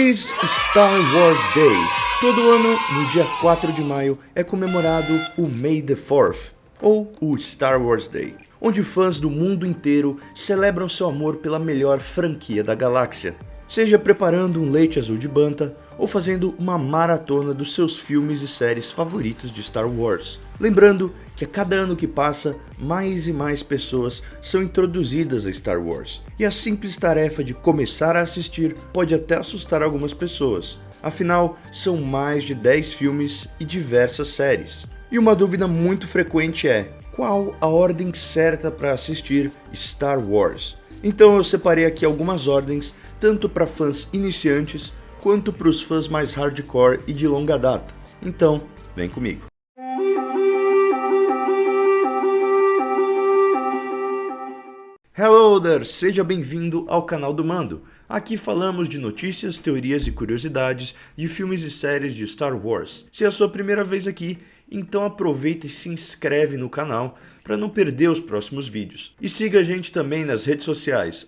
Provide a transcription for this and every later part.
Feliz Star Wars Day! Todo ano, no dia 4 de maio, é comemorado o May the 4th, ou o Star Wars Day, onde fãs do mundo inteiro celebram seu amor pela melhor franquia da galáxia, seja preparando um leite azul de Banta ou fazendo uma maratona dos seus filmes e séries favoritos de Star Wars. Lembrando que a cada ano que passa, mais e mais pessoas são introduzidas a Star Wars, e a simples tarefa de começar a assistir pode até assustar algumas pessoas. Afinal, são mais de 10 filmes e diversas séries. E uma dúvida muito frequente é: qual a ordem certa para assistir Star Wars? Então eu separei aqui algumas ordens, tanto para fãs iniciantes quanto para os fãs mais hardcore e de longa data. Então, vem comigo. Hello there! Seja bem-vindo ao canal do Mando. Aqui falamos de notícias, teorias e curiosidades de filmes e séries de Star Wars. Se é a sua primeira vez aqui, então aproveita e se inscreve no canal para não perder os próximos vídeos. E siga a gente também nas redes sociais,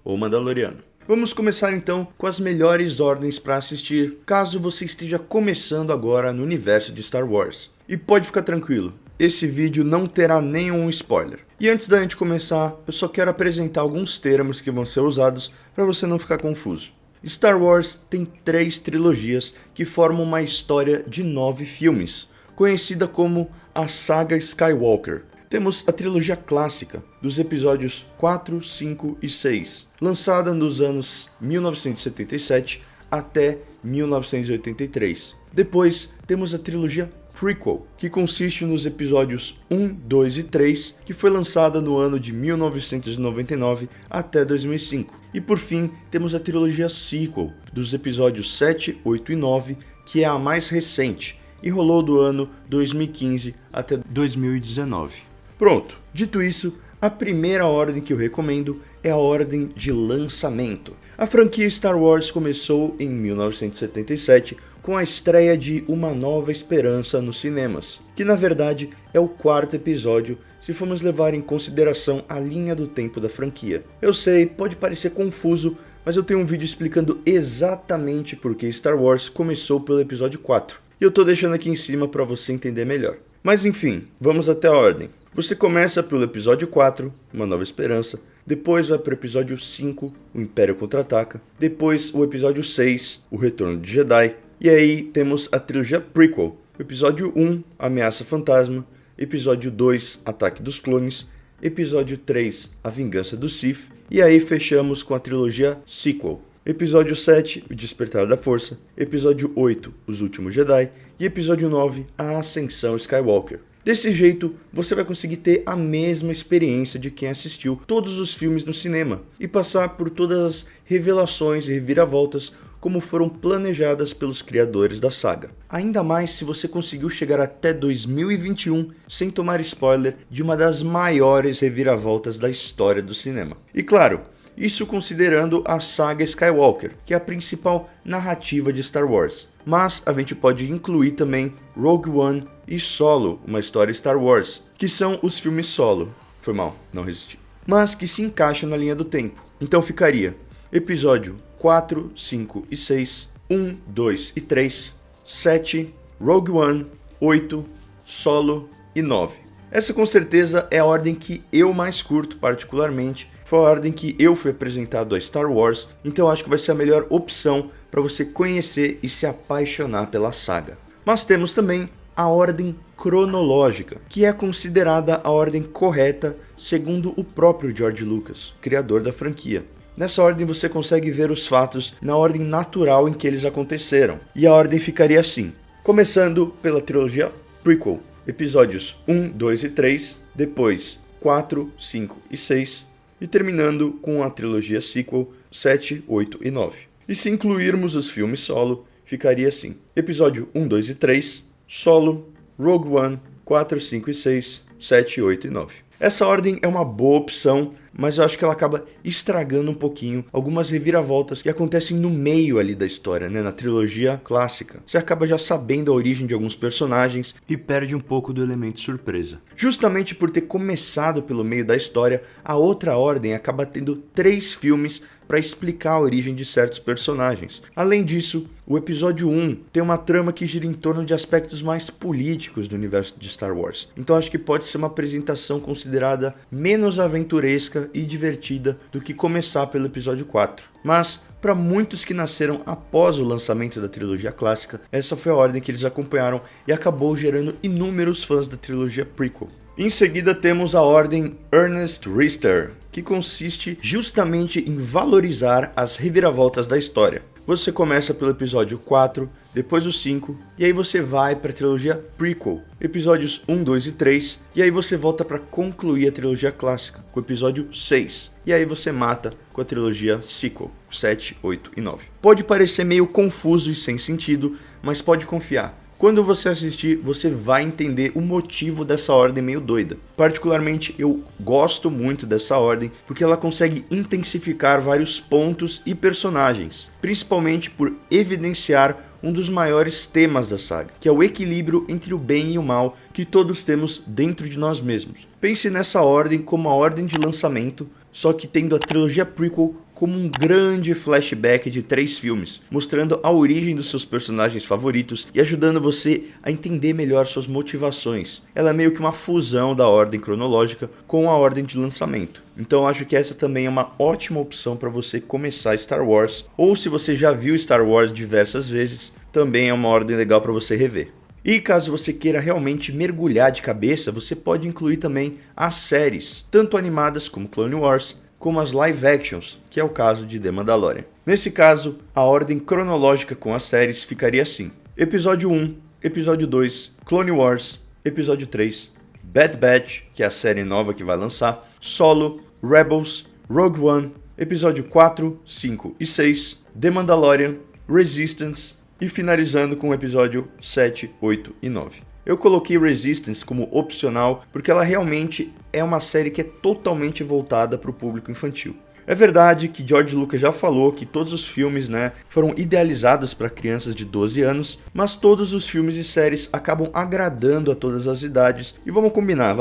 @omandaloriano. Vamos começar então com as melhores ordens para assistir, caso você esteja começando agora no universo de Star Wars. E pode ficar tranquilo, esse vídeo não terá nenhum spoiler. E antes da gente começar, eu só quero apresentar alguns termos que vão ser usados para você não ficar confuso. Star Wars tem 3 trilogias que formam uma história de 9 filmes, conhecida como a Saga Skywalker. Temos a trilogia clássica, dos episódios 4, 5 e 6, lançada nos anos 1977 até 1983. Depois temos a trilogia prequel, que consiste nos episódios 1, 2 e 3, que foi lançada no ano de 1999 até 2005. E por fim, temos a trilogia sequel, dos episódios 7, 8 e 9, que é a mais recente, e rolou do ano 2015 até 2019. Pronto, dito isso, a primeira ordem que eu recomendo é a ordem de lançamento. A franquia Star Wars começou em 1977 com a estreia de Uma Nova Esperança nos cinemas, que na verdade é o 4º episódio se formos levar em consideração a linha do tempo da franquia. Eu sei, pode parecer confuso, mas eu tenho um vídeo explicando exatamente por que Star Wars começou pelo episódio 4, e eu tô deixando aqui em cima para você entender melhor. Mas enfim, vamos até a ordem. Você começa pelo episódio 4, Uma Nova Esperança, depois vai para o episódio 5, O Império Contra-Ataca, depois o episódio 6, O Retorno de Jedi, e aí temos a trilogia prequel, episódio 1, Ameaça Fantasma, episódio 2, Ataque dos Clones, episódio 3, A Vingança do Sith, e aí fechamos com a trilogia sequel, episódio 7, O Despertar da Força, episódio 8, Os Últimos Jedi, e episódio 9, A Ascensão Skywalker. Desse jeito, você vai conseguir ter a mesma experiência de quem assistiu todos os filmes no cinema e passar por todas as revelações e reviravoltas como foram planejadas pelos criadores da saga. Ainda mais se você conseguiu chegar até 2021 sem tomar spoiler de uma das maiores reviravoltas da história do cinema. E claro, isso considerando a saga Skywalker, que é a principal narrativa de Star Wars. Mas a gente pode incluir também Rogue One e Solo, uma história Star Wars, que são os filmes solo. Foi mal, não resisti. Mas que se encaixam na linha do tempo. Então ficaria episódio 4, 5 e 6, 1, 2 e 3, 7, Rogue One, 8, Solo e 9. Essa com certeza é a ordem que eu mais curto particularmente. Foi a ordem que eu fui apresentado a Star Wars, então acho que vai ser a melhor opção para você conhecer e se apaixonar pela saga. Mas temos também a ordem cronológica, que é considerada a ordem correta segundo o próprio George Lucas, criador da franquia. Nessa ordem você consegue ver os fatos na ordem natural em que eles aconteceram, e a ordem ficaria assim, começando pela trilogia prequel, episódios 1, 2 e 3, depois 4, 5 e 6, e terminando com a trilogia sequel 7, 8 e 9. E se incluirmos os filmes solo, ficaria assim, episódio 1, 2 e 3, Solo, Rogue One, 4, 5 e 6, 7, 8 e 9. Essa ordem é uma boa opção, mas eu acho que ela acaba estragando um pouquinho algumas reviravoltas que acontecem no meio ali da história, né? Na trilogia clássica. Você acaba já sabendo a origem de alguns personagens e perde um pouco do elemento surpresa. Justamente por ter começado pelo meio da história, a outra ordem acaba tendo 3 filmes para explicar a origem de certos personagens. Além disso, o episódio 1 tem uma trama que gira em torno de aspectos mais políticos do universo de Star Wars. Então acho que pode ser uma apresentação considerada menos aventuresca e divertida do que começar pelo episódio 4. Mas, para muitos que nasceram após o lançamento da trilogia clássica, essa foi a ordem que eles acompanharam e acabou gerando inúmeros fãs da trilogia prequel. Em seguida temos a ordem Ernest Rister, que consiste justamente em valorizar as reviravoltas da história. Você começa pelo episódio 4, depois o 5, e aí você vai para a trilogia prequel, episódios 1, 2 e 3, e aí você volta para concluir a trilogia clássica, com o episódio 6, e aí você mata com a trilogia sequel, 7, 8 e 9. Pode parecer meio confuso e sem sentido, mas pode confiar. Quando você assistir, você vai entender o motivo dessa ordem meio doida. Particularmente, eu gosto muito dessa ordem porque ela consegue intensificar vários pontos e personagens, principalmente por evidenciar um dos maiores temas da saga, que é o equilíbrio entre o bem e o mal que todos temos dentro de nós mesmos. Pense nessa ordem como a ordem de lançamento, só que tendo a trilogia prequel como um grande flashback de 3 filmes, mostrando a origem dos seus personagens favoritos e ajudando você a entender melhor suas motivações. Ela é meio que uma fusão da ordem cronológica com a ordem de lançamento. Então acho que essa também é uma ótima opção para você começar Star Wars, ou se você já viu Star Wars diversas vezes, também é uma ordem legal para você rever. E caso você queira realmente mergulhar de cabeça, você pode incluir também as séries, tanto animadas como Clone Wars, como as live actions, que é o caso de The Mandalorian. Nesse caso, a ordem cronológica com as séries ficaria assim: Episódio 1, Episódio 2, Clone Wars, Episódio 3, Bad Batch, que é a série nova que vai lançar, Solo, Rebels, Rogue One, Episódio 4, 5 e 6, The Mandalorian, Resistance e finalizando com o episódio 7, 8 e 9. Eu coloquei Resistance como opcional porque ela realmente é uma série que é totalmente voltada para o público infantil. É verdade que George Lucas já falou que todos os filmes, foram idealizados para crianças de 12 anos, mas todos os filmes e séries acabam agradando a todas as idades. E vamos combinar,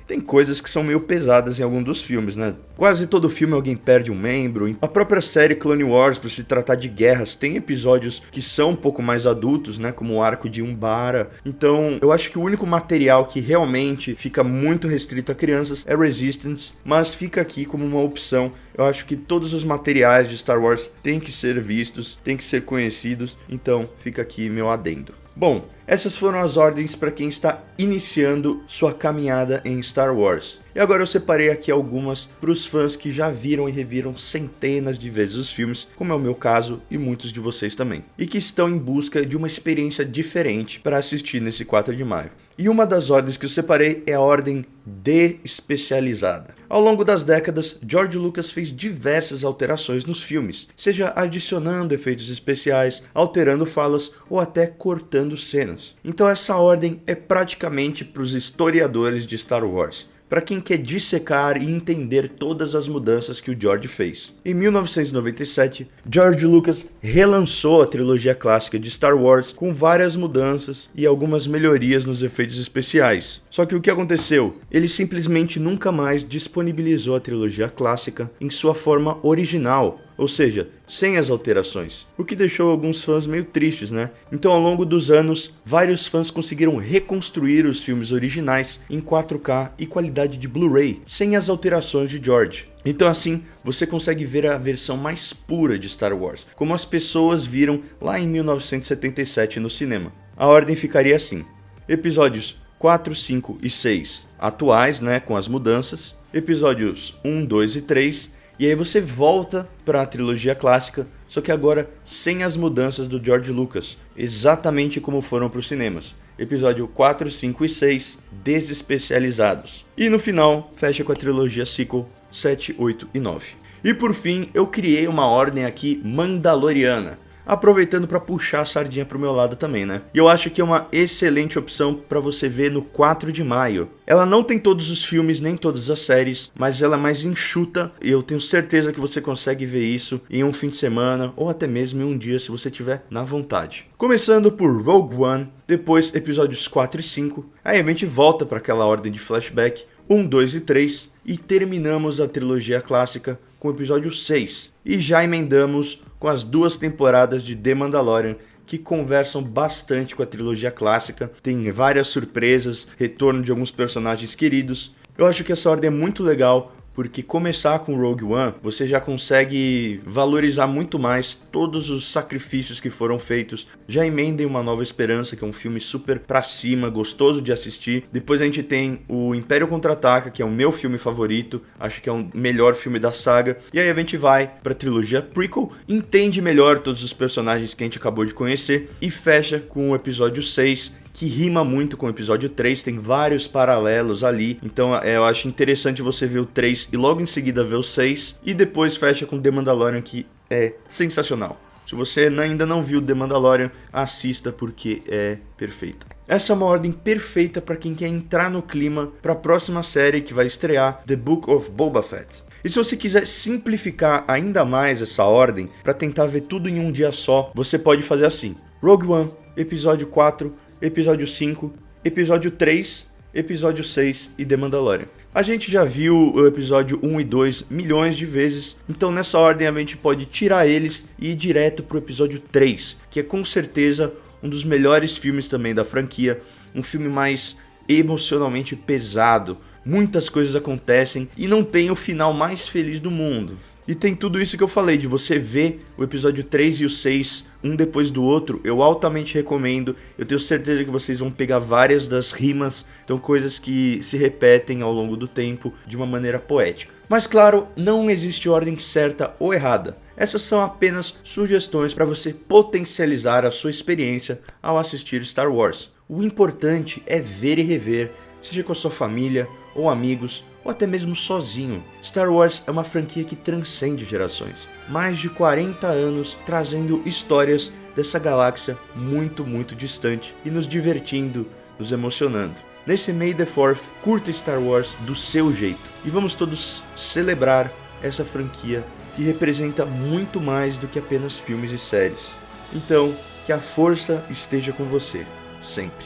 tem coisas que são meio pesadas em algum dos filmes, Quase todo filme alguém perde um membro. A própria série Clone Wars, por se tratar de guerras, tem episódios que são um pouco mais adultos, como o arco de Umbara. Então, eu acho que o único material que realmente fica muito restrito a crianças é Resistance, mas fica aqui como uma opção. Eu acho que todos os materiais de Star Wars têm que ser vistos, têm que ser conhecidos, então fica aqui meu adendo. Bom, essas foram as ordens para quem está iniciando sua caminhada em Star Wars. E agora eu separei aqui algumas para os fãs que já viram e reviram centenas de vezes os filmes, como é o meu caso e muitos de vocês também, e que estão em busca de uma experiência diferente para assistir nesse 4 de maio. E uma das ordens que eu separei é a ordem de-especializada. Ao longo das décadas, George Lucas fez diversas alterações nos filmes, seja adicionando efeitos especiais, alterando falas ou até cortando cenas. Então essa ordem é praticamente para os historiadores de Star Wars, para quem quer dissecar e entender todas as mudanças que o George fez. Em 1997, George Lucas relançou a trilogia clássica de Star Wars com várias mudanças e algumas melhorias nos efeitos especiais. Só que o que aconteceu? Ele simplesmente nunca mais disponibilizou a trilogia clássica em sua forma original, ou seja, sem as alterações, o que deixou alguns fãs meio tristes, Então, ao longo dos anos, vários fãs conseguiram reconstruir os filmes originais em 4K e qualidade de Blu-ray, sem as alterações de George. Então assim, você consegue ver a versão mais pura de Star Wars, como as pessoas viram lá em 1977 no cinema. A ordem ficaria assim: episódios 4, 5 e 6 atuais, com as mudanças, episódios 1, 2 e 3, e aí você volta para a trilogia clássica, só que agora sem as mudanças do George Lucas, exatamente como foram para os cinemas. Episódio 4, 5 e 6 desespecializados. E no final, fecha com a trilogia sequel 7, 8 e 9. E por fim, eu criei uma ordem aqui mandaloriana, aproveitando para puxar a sardinha pro meu lado também, E eu acho que é uma excelente opção para você ver no 4 de maio. Ela não tem todos os filmes, nem todas as séries, mas ela é mais enxuta e eu tenho certeza que você consegue ver isso em um fim de semana ou até mesmo em um dia se você tiver na vontade. Começando por Rogue One, depois episódios 4 e 5, aí a gente volta para aquela ordem de flashback 1, 2 e 3 e terminamos a trilogia clássica com o episódio 6. E já emendamos com as 2 temporadas de The Mandalorian, que conversam bastante com a trilogia clássica, tem várias surpresas, retorno de alguns personagens queridos. Eu acho que essa ordem é muito legal, porque começar com Rogue One, você já consegue valorizar muito mais todos os sacrifícios que foram feitos. Já emendem Uma Nova Esperança, que é um filme super pra cima, gostoso de assistir. Depois a gente tem o Império Contra-Ataca, que é o meu filme favorito, acho que é o melhor filme da saga. E aí a gente vai pra trilogia prequel, entende melhor todos os personagens que a gente acabou de conhecer e fecha com o episódio 6, que rima muito com o episódio 3, tem vários paralelos ali, então eu acho interessante você ver o 3 e logo em seguida ver o 6, e depois fecha com The Mandalorian, que é sensacional. Se você ainda não viu The Mandalorian, assista porque é perfeita. Essa é uma ordem perfeita para quem quer entrar no clima para a próxima série que vai estrear, The Book of Boba Fett. E se você quiser simplificar ainda mais essa ordem, para tentar ver tudo em um dia só, você pode fazer assim: Rogue One, episódio 4, episódio 5, episódio 3, episódio 6 e The Mandalorian. A gente já viu o episódio 1 e 2 milhões de vezes, então nessa ordem a gente pode tirar eles e ir direto pro episódio 3, que é com certeza um dos melhores filmes também da franquia, um filme mais emocionalmente pesado, muitas coisas acontecem e não tem o final mais feliz do mundo. E tem tudo isso que eu falei, de você ver o episódio 3 e o 6, um depois do outro, eu altamente recomendo. Eu tenho certeza que vocês vão pegar várias das rimas, então coisas que se repetem ao longo do tempo de uma maneira poética. Mas claro, não existe ordem certa ou errada. Essas são apenas sugestões para você potencializar a sua experiência ao assistir Star Wars. O importante é ver e rever, seja com a sua família ou amigos, ou até mesmo sozinho. Star Wars é uma franquia que transcende gerações. Mais de 40 anos trazendo histórias dessa galáxia muito, muito distante e nos divertindo, nos emocionando. Nesse May the 4th, curta Star Wars do seu jeito. E vamos todos celebrar essa franquia que representa muito mais do que apenas filmes e séries. Então, que a força esteja com você, sempre.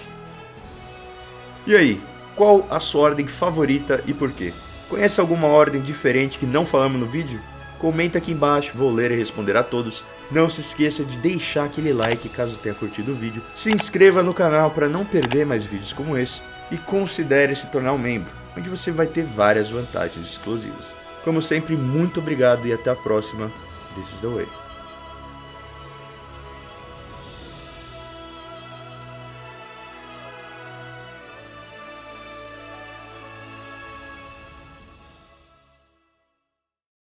E aí? Qual a sua ordem favorita e por quê? Conhece alguma ordem diferente que não falamos no vídeo? Comenta aqui embaixo, vou ler e responder a todos. Não se esqueça de deixar aquele like caso tenha curtido o vídeo. Se inscreva no canal para não perder mais vídeos como esse. E considere se tornar um membro, onde você vai ter várias vantagens exclusivas. Como sempre, muito obrigado e até a próxima. This is the way.